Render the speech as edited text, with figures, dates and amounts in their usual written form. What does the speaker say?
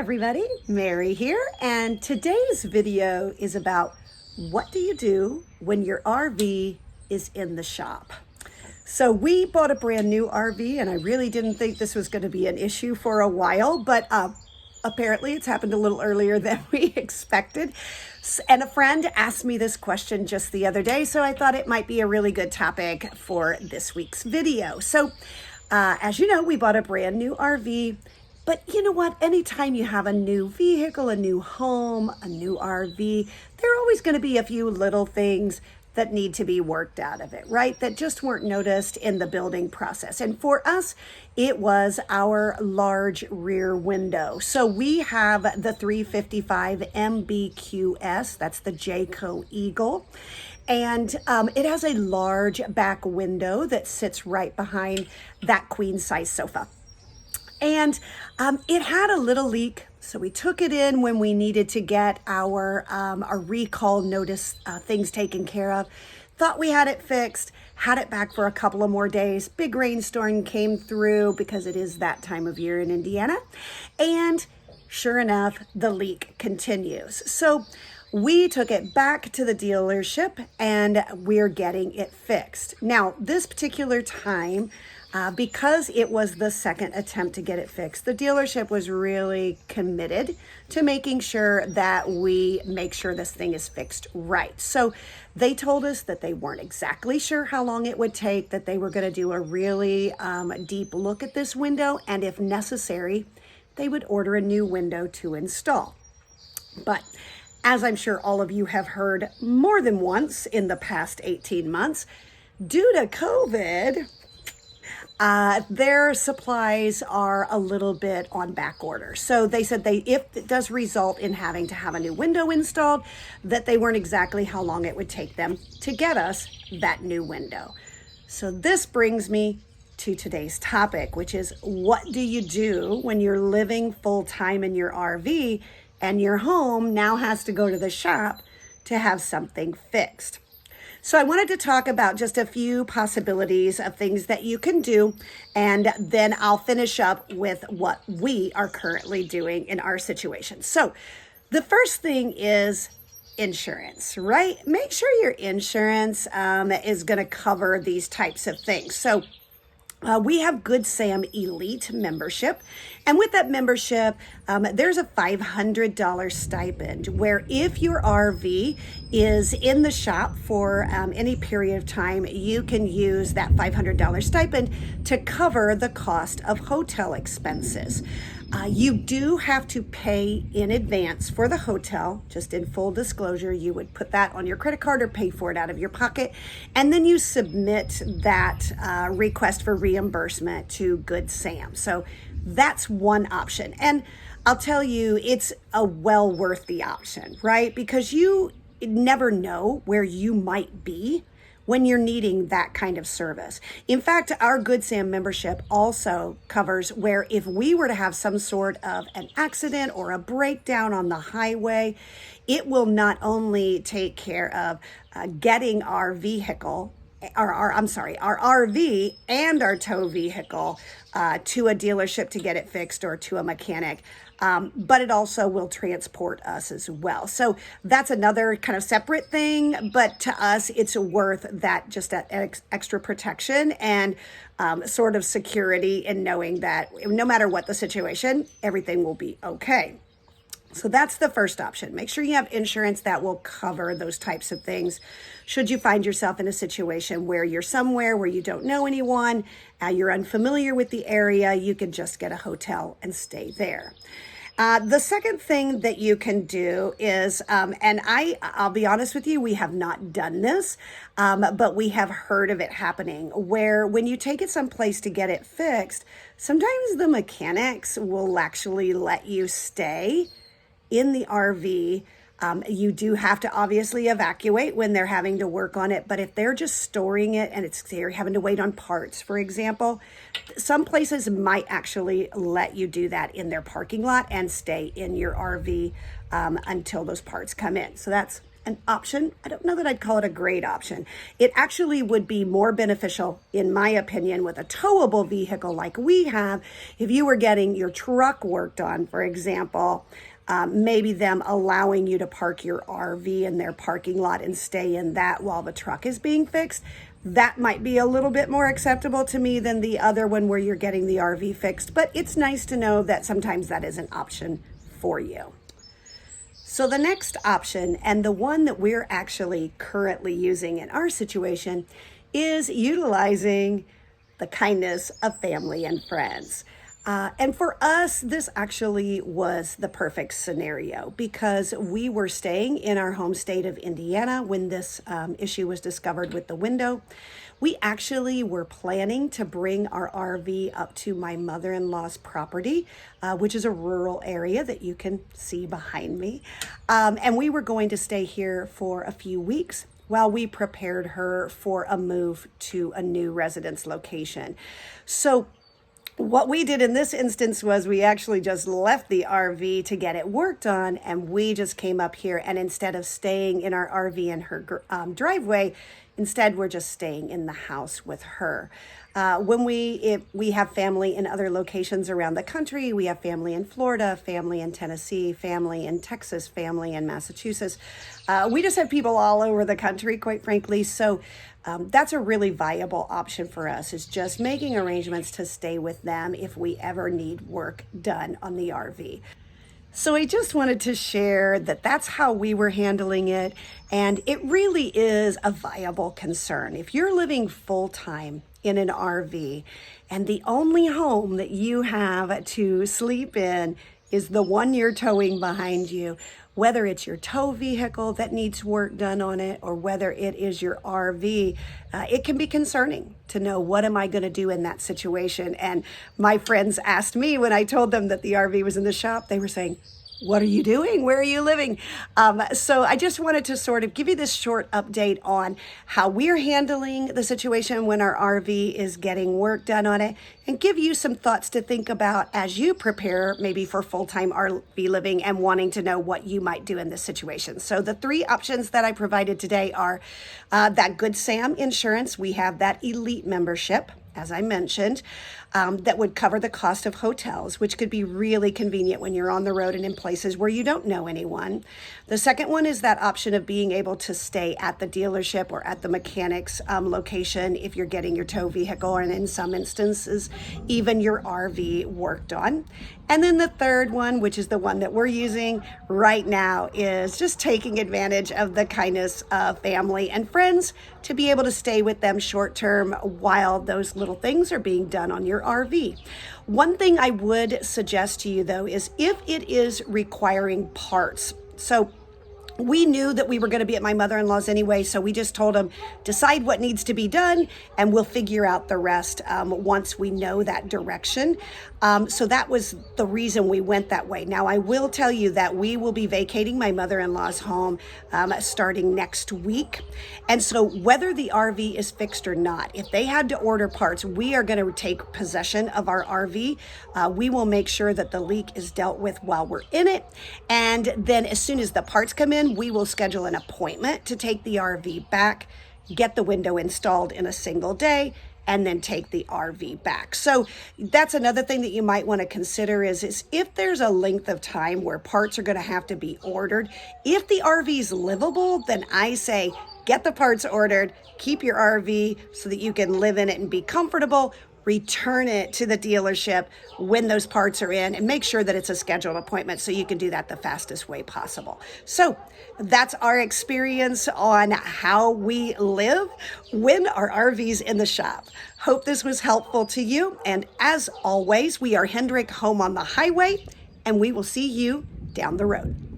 everybody, Mary here, and today's video is about what do you do when your RV is in the shop. So we bought a brand new RV and I really didn't think this was going to be an issue for a while, but apparently it's happened a little earlier than we expected. And a friend asked me this question just the other day, so I thought it might be a really good topic for this week's video. So as you know, we bought a brand new RV. But you know what? Anytime you have a new vehicle, a new home, a new RV, there are always going to be a few little things that need to be worked out of it, right? That just weren't noticed in the building process. And for us, it was our large rear window. So we have the 355 MBQS, that's the Jayco Eagle. And it has a large back window that sits right behind that queen size sofa. And it had a little leak, so we took it in when we needed to get our recall notice things taken care of. Thought we had it fixed, had it back for a couple of more days. Big rainstorm came through because it is that time of year in Indiana. And sure enough, the leak continues. So we took it back to the dealership and we're getting it fixed. Now, this particular time, because it was the second attempt to get it fixed, the dealership was really committed to making sure that we make sure this thing is fixed right. So they told us that they weren't exactly sure how long it would take, that they were going to do a really deep look at this window, and if necessary, they would order a new window to install. But as I'm sure all of you have heard more than once in the past 18 months, due to COVID, their supplies are a little bit on back order. So they said if it does result in having to have a new window installed, that they weren't exactly how long it would take them to get us that new window. So this brings me to today's topic, which is what do you do when you're living full time in your RV and your home now has to go to the shop to have something fixed? So I wanted to talk about just a few possibilities of things that you can do, and then I'll finish up with what we are currently doing in our situation. So the first thing is insurance, right? Make sure your insurance is going to cover these types of things. So we have Good Sam Elite membership, and with that membership, there's a $500 stipend where if your RV is in the shop for any period of time, you can use that $500 stipend to cover the cost of hotel expenses. You do have to pay in advance for the hotel. Just in full disclosure, you would put that on your credit card or pay for it out of your pocket. And then you submit that request for reimbursement to Good Sam. So that's one option. And I'll tell you, it's a well worth the option, right? Because you never know where you might be when you're needing that kind of service. In fact, our Good Sam membership also covers where if we were to have some sort of an accident or a breakdown on the highway, it will not only take care of getting our vehicle, our RV and our tow vehicle to a dealership to get it fixed or to a mechanic, but it also will transport us as well. So that's another kind of separate thing, but to us, it's worth that, just that extra protection and sort of security in knowing that no matter what the situation, everything will be okay. So that's the first option. Make sure you have insurance that will cover those types of things. Should you find yourself in a situation where you're somewhere where you don't know anyone, you're unfamiliar with the area, you can just get a hotel and stay there. The second thing that you can do is, and I'll be honest with you, we have not done this, but we have heard of it happening, where when you take it someplace to get it fixed, sometimes the mechanics will actually let you stay in the RV. You do have to obviously evacuate when they're having to work on it, but if they're just storing it and they're having to wait on parts, for example, some places might actually let you do that in their parking lot and stay in your RV until those parts come in. So that's an option. I don't know that I'd call it a great option. It actually would be more beneficial, in my opinion, with a towable vehicle like we have, if you were getting your truck worked on, for example. Maybe them allowing you to park your RV in their parking lot and stay in that while the truck is being fixed. That might be a little bit more acceptable to me than the other one where you're getting the RV fixed, but it's nice to know that sometimes that is an option for you. So the next option, and the one that we're actually currently using in our situation, is utilizing the kindness of family and friends. And for us, this actually was the perfect scenario because we were staying in our home state of Indiana when this issue was discovered with the window. We actually were planning to bring our RV up to my mother-in-law's property, which is a rural area that you can see behind me. And we were going to stay here for a few weeks while we prepared her for a move to a new residence location. So what we did in this instance was we actually just left the RV to get it worked on, and we just came up here, and instead of staying in our RV in her driveway, instead we're just staying in the house with her. When we have family in other locations around the country, we have family in Florida, family in Tennessee, family in Texas, family in Massachusetts. We just have people all over the country, quite frankly. So that's a really viable option for us, is just making arrangements to stay with them if we ever need work done on the RV. So I just wanted to share that that's how we were handling it. And it really is a viable concern. If you're living full-time in an RV and the only home that you have to sleep in is the one you're towing behind you, whether it's your tow vehicle that needs work done on it or whether it is your RV, it can be concerning to know, what am I going to do in that situation? And my friends asked me when I told them that the RV was in the shop, they were saying, what are you doing? Where are you living? So I just wanted to sort of give you this short update on how we're handling the situation when our RV is getting work done on it, and give you some thoughts to think about as you prepare maybe for full-time RV living and wanting to know what you might do in this situation. So the three options that I provided today are that Good Sam insurance. We have that elite membership, as I mentioned, that would cover the cost of hotels, which could be really convenient when you're on the road and in places where you don't know anyone. The second one is that option of being able to stay at the dealership or at the mechanic's location if you're getting your tow vehicle, and in some instances, even your RV worked on. And then the third one, which is the one that we're using right now, is just taking advantage of the kindness of family and friends to be able to stay with them short term while those little things are being done on your RV. One thing I would suggest to you, though, is if it is requiring parts. So we knew that we were going to be at my mother-in-law's anyway, so we just told them, decide what needs to be done, and we'll figure out the rest once we know that direction. So that was the reason we went that way. Now, I will tell you that we will be vacating my mother-in-law's home starting next week. And so whether the RV is fixed or not, if they had to order parts, we are going to take possession of our RV. We will make sure that the leak is dealt with while we're in it. And then as soon as the parts come in, we will schedule an appointment to take the RV back, get the window installed in a single day, and then take the RV back. So that's another thing that you might want to consider is if there's a length of time where parts are going to have to be ordered, if the RV is livable, then I say get the parts ordered, keep your RV so that you can live in it and be comfortable, return it to the dealership when those parts are in, and make sure that it's a scheduled appointment so you can do that the fastest way possible. So that's our experience on how we live when our RV's in the shop. Hope this was helpful to you. And as always, we are Hendrick Home on the Highway, and we will see you down the road.